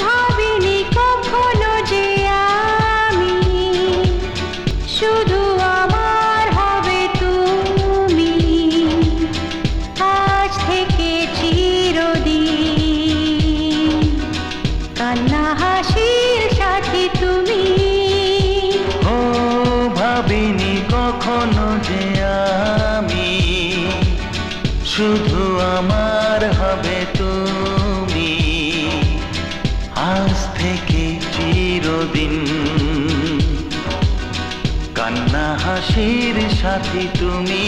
ভাবিনি কখনো যে আমি শুধু আমার হবে তুমি, আজ থেকে চিরদিন কান্না হাসির সাথী তুমি। ও ভাবিনি কখনো যে আমি শুধু আমার হবে তুমি, আজ থেকে চিরদিন কান্না হাসির সাথী তুমি।